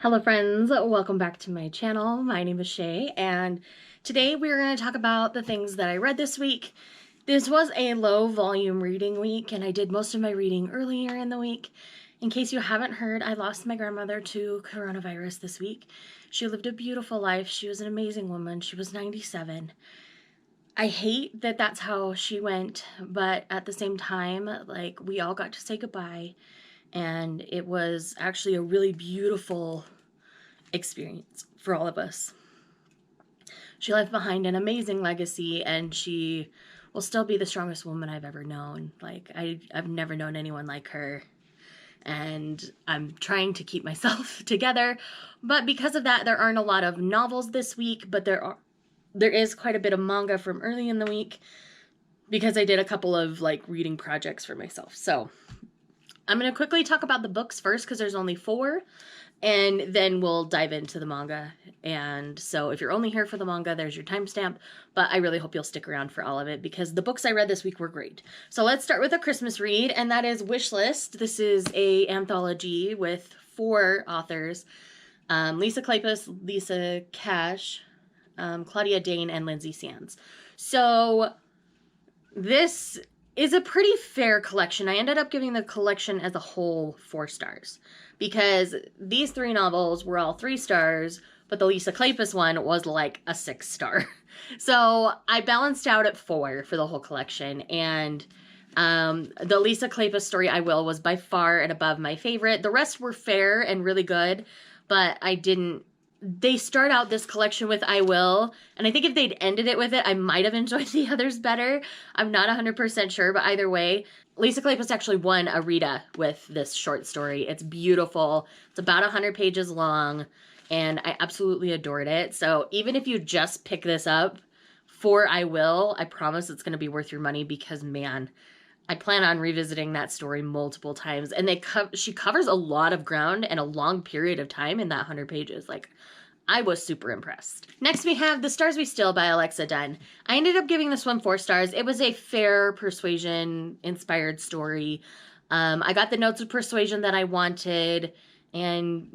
Hello friends, welcome back to my channel. My name is Shay, and today we're going to talk about the things that I read this week. This was a low volume reading week, and I did most of my reading earlier in the week. In case you haven't heard, I lost my grandmother to coronavirus this week. She lived a beautiful life. She was an amazing woman. She was 97. I hate that that's how she went, but at the same time, like, we all got to say goodbye. And it was actually a really beautiful experience for all of us. She left behind an amazing legacy, and she will still be the strongest woman I've ever known. Like, I've never known anyone like her. And I'm trying to keep myself together. But because of that, there aren't a lot of novels this week, but there is quite a bit of manga from early in the week because I did a couple of reading projects for myself. So I'm going to quickly talk about the books first because there's only 4, and then we'll dive into the manga. And so if you're only here for the manga, there's your timestamp, but I really hope you'll stick around for all of it because the books I read this week were great. So let's start with a Christmas read, and that is Wishlist. This is an anthology with 4 authors, Lisa Kleypas, Lisa Cash, Claudia Dane, and Lindsay Sands. So this is a pretty fair collection. I ended up giving the collection as a whole 4 stars because these 3 novels were all 3 stars, but the Lisa Kleypas one was like a 6 star. So I balanced out at 4 for the whole collection, and the Lisa Kleypas story, I Will, was by far and above my favorite. The rest were fair and really good, but they start out this collection with I Will, and I think if they'd ended it with it, I might have enjoyed the others better. I'm not 100% sure, but either way, Lisa Kleypas actually won a Rita with this short story. It's beautiful. It's about 100 pages long, and I absolutely adored it. So even if you just pick this up for I Will, I promise it's going to be worth your money because, man, I plan on revisiting that story multiple times, and she covers a lot of ground and a long period of time in that 100 pages. I was super impressed. Next, we have The Stars We Steal by Alexa Dunn. I ended up giving this one 4 stars. It was a fair persuasion-inspired story. I got the notes of persuasion that I wanted, and,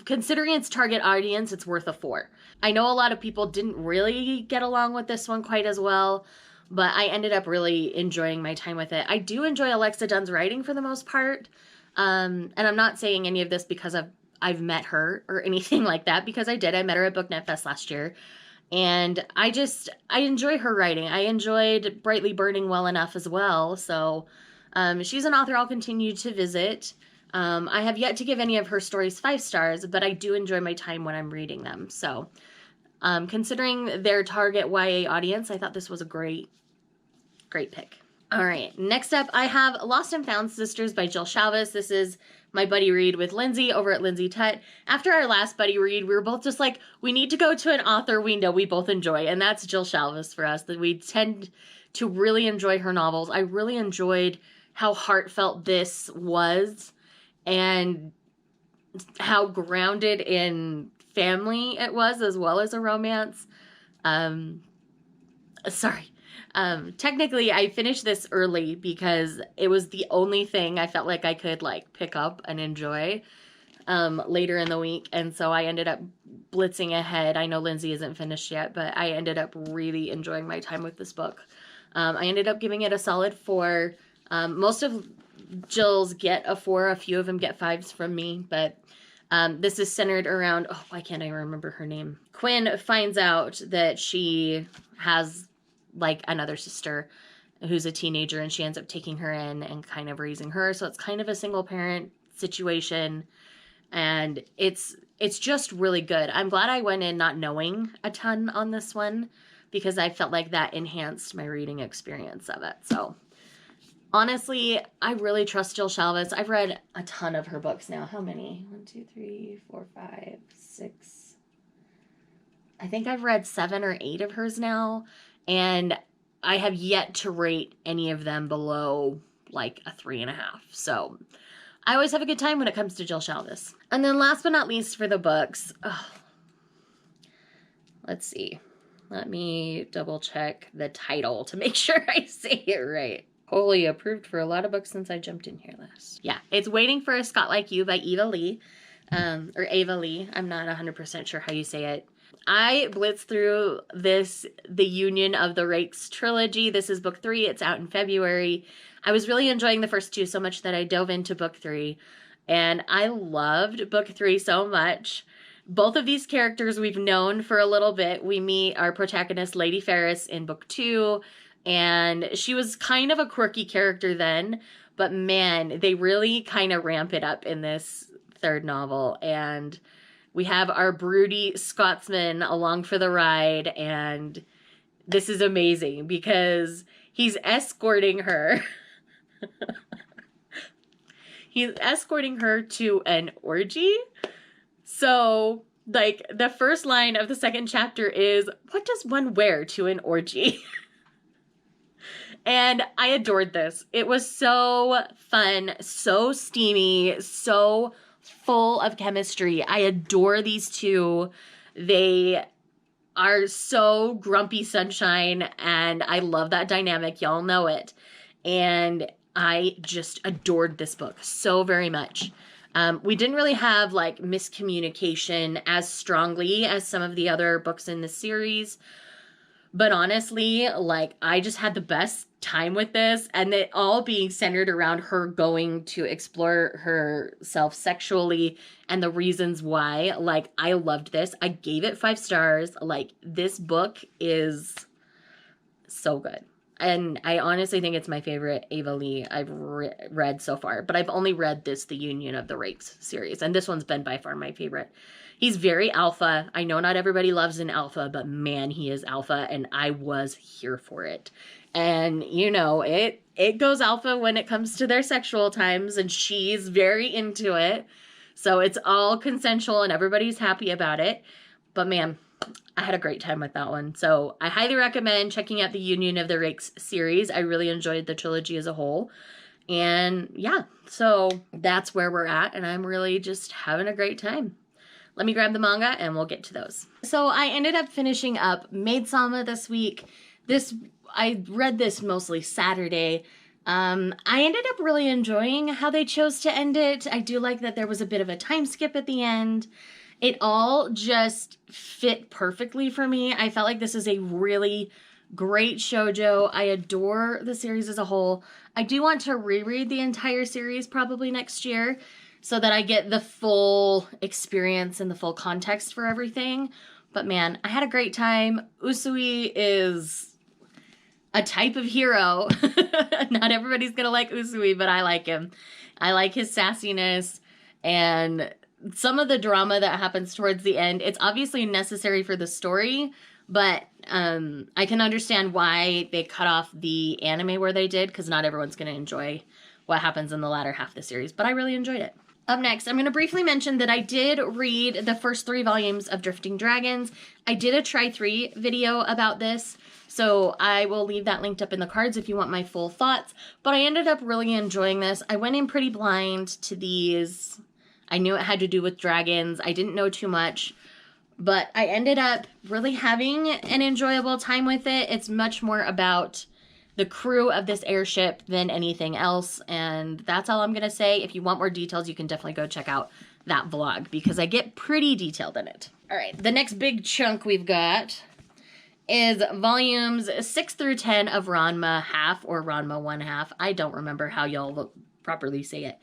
considering its target audience, it's worth a 4. I know a lot of people didn't really get along with this one quite as well, but I ended up really enjoying my time with it. I do enjoy Alexa Dunn's writing for the most part. And I'm not saying any of this because I've met her or anything like that, because I did. I met her at BookNet Fest last year. And I enjoy her writing. I enjoyed Brightly Burning well enough as well. So she's an author I'll continue to visit. I have yet to give any of her stories 5 stars, but I do enjoy my time when I'm reading them. So considering their target YA audience, I thought this was a great pick. All right, next up, I have Lost and Found Sisters by Jill Shalvis. This is my buddy read with Lindsay over at Lindsay Tut. After our last buddy read, we were both just like, we need to go to an author we know we both enjoy, and that's Jill Shalvis for us. That we tend to really enjoy her novels. I really enjoyed how heartfelt this was and how grounded in family it was, as well as a romance. Technically, I finished this early because it was the only thing I felt like I could pick up and enjoy later in the week. And so I ended up blitzing ahead. I know Lindsay isn't finished yet, but I ended up really enjoying my time with this book. I ended up giving it a solid 4. Most of Jill's get a 4. A few of them get 5s from me, but this is centered around, why can't I remember her name? Quinn finds out that she has another sister who's a teenager, and she ends up taking her in and kind of raising her. So it's kind of a single parent situation, and it's just really good. I'm glad I went in not knowing a ton on this one because I felt like that enhanced my reading experience of it. So honestly, I really trust Jill Shalvis. I've read a ton of her books now. How many? 1, 2, 3, 4, 5, 6. I think I've read 7 or 8 of hers now. And I have yet to rate any of them below a 3.5. So I always have a good time when it comes to Jill Shalvis. And then last but not least for the books, let's see. Let me double check the title to make sure I say it right. Holy, approved for a lot of books since I jumped in here last. Yeah, it's Waiting for a Scot Like You by Eva Lee. or Ava Lee. I'm not 100% sure how you say it. I blitzed through the Union of the Rakes trilogy. This is book 3. It's out in February. I was really enjoying the first 2 so much that I dove into book 3. And I loved book 3 so much. Both of these characters we've known for a little bit. We meet our protagonist, Lady Ferris, in book 2. And she was kind of a quirky character then. But man, they really kind of ramp it up in this 3rd novel. And we have our broody Scotsman along for the ride, and this is amazing because he's escorting her. He's escorting her to an orgy. So, like, the first line of the 2nd chapter is, "What does one wear to an orgy?" And I adored this. It was so fun, so steamy, so full of chemistry. I adore these two. They are so grumpy sunshine, and I love that dynamic. Y'all know it. And I just adored this book so very much. We didn't really have like miscommunication as strongly as some of the other books in the series. But honestly, like, I just had the best time with this, and it all being centered around her going to explore herself sexually and the reasons why. Like, I loved this. I gave it 5 stars. Like, this book is so good. And I honestly think it's my favorite Ava Lee I've read so far. But I've only read the Union of the Rakes series. And this one's been by far my favorite. He's very alpha. I know not everybody loves an alpha, but man, he is alpha. And I was here for it. And, you know, it goes alpha when it comes to their sexual times. And she's very into it. So it's all consensual and everybody's happy about it. But man, I had a great time with that one. So I highly recommend checking out the Union of the Rakes series. I really enjoyed the trilogy as a whole. And yeah, so that's where we're at. And I'm really just having a great time. Let me grab the manga and we'll get to those. So I ended up finishing up Madesama this week. I read this mostly Saturday. I ended up really enjoying how they chose to end it. I do like that there was a bit of a time skip at the end. It all just fit perfectly for me. I felt like this is a really great shoujo. I adore the series as a whole. I do want to reread the entire series probably next year so that I get the full experience and the full context for everything. But man, I had a great time. Usui is a type of hero. Not everybody's gonna like Usui, but I like him. I like his sassiness and some of the drama that happens towards the end. It's obviously necessary for the story, but I can understand why they cut off the anime where they did, because not everyone's going to enjoy what happens in the latter half of the series, but I really enjoyed it. Up next, I'm going to briefly mention that I did read the first 3 volumes of Drifting Dragons. I did a try 3 video about this, so I will leave that linked up in the cards if you want my full thoughts, but I ended up really enjoying this. I went in pretty blind to these. I knew it had to do with dragons. I didn't know too much, but I ended up really having an enjoyable time with it. It's much more about the crew of this airship than anything else, and that's all I'm going to say. If you want more details, you can definitely go check out that vlog because I get pretty detailed in it. All right, the next big chunk we've got is volumes 6 through 10 of Rhondma half, or Rhondma 1/2. I don't remember how y'all properly say it.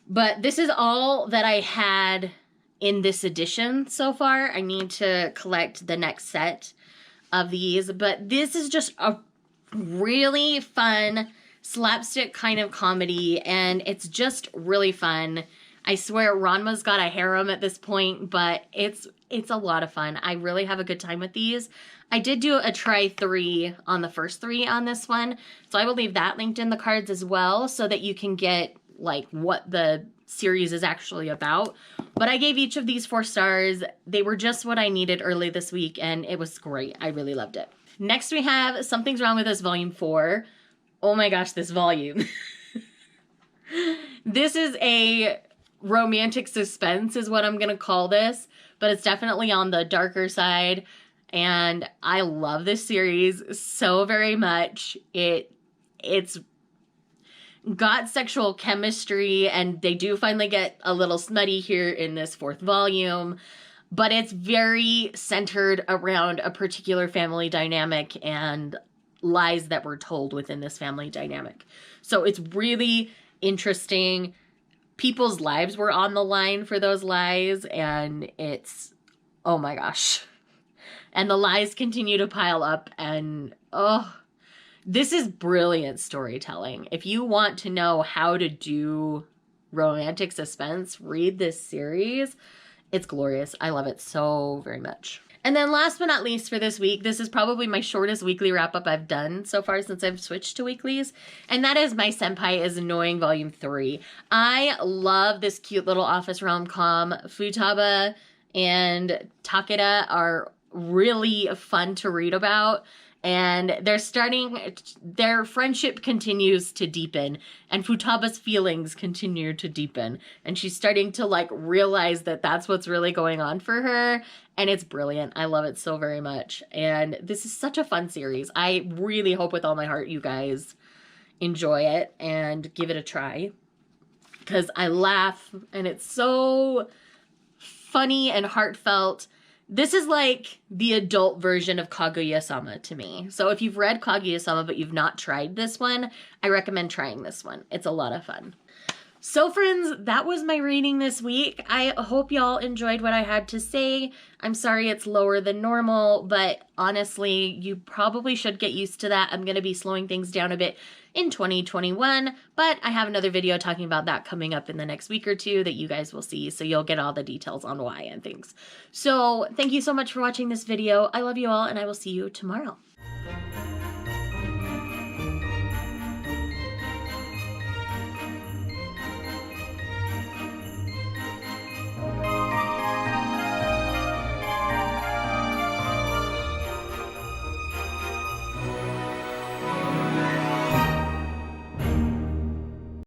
But this is all that I had in this edition so far. I need to collect the next set of these. But this is just a really fun slapstick kind of comedy. And it's just really fun. I swear Rhondma's got a harem at this point. But it's a lot of fun. I really have a good time with these. I did do a try 3 on the first 3 on this one. So I will leave that linked in the cards as well so that you can get like what the series is actually about. But I gave each of these 4 stars. They were just what I needed early this week, and it was great. I really loved it. Next we have Something's Wrong with Us Volume 4. Oh my gosh, this volume. This is a romantic suspense is what I'm gonna call this, but it's definitely on the darker side, and I love this series so very much. It's got sexual chemistry, and they do finally get a little smutty here in this 4th volume, but it's very centered around a particular family dynamic and lies that were told within this family dynamic. So it's really interesting. People's lives were on the line for those lies, and it's, oh my gosh. And the lies continue to pile up, and this is brilliant storytelling. If you want to know how to do romantic suspense, read this series. It's glorious. I love it so very much. And then last but not least for this week, this is probably my shortest weekly wrap-up I've done so far since I've switched to weeklies, and that is My Senpai is Annoying Volume 3. I love this cute little office rom-com. Futaba and Takeda are really fun to read about, and their friendship continues to deepen, and Futaba's feelings continue to deepen, and she's starting to like realize that that's what's really going on for her, and it's brilliant. I love it so very much, and this is such a fun series. I really hope with all my heart you guys enjoy it and give it a try, because I laugh, and it's so funny and heartfelt. This is like the adult version of Kaguya-sama to me. So if you've read Kaguya-sama but you've not tried this one, I recommend trying this one. It's a lot of fun. So friends, that was my reading this week. I hope y'all enjoyed what I had to say. I'm sorry it's lower than normal, but honestly, you probably should get used to that. I'm going to be slowing things down a bit in 2021, but I have another video talking about that coming up in the next week or two that you guys will see, so you'll get all the details on why and things. So thank you so much for watching this video. I love you all, and I will see you tomorrow.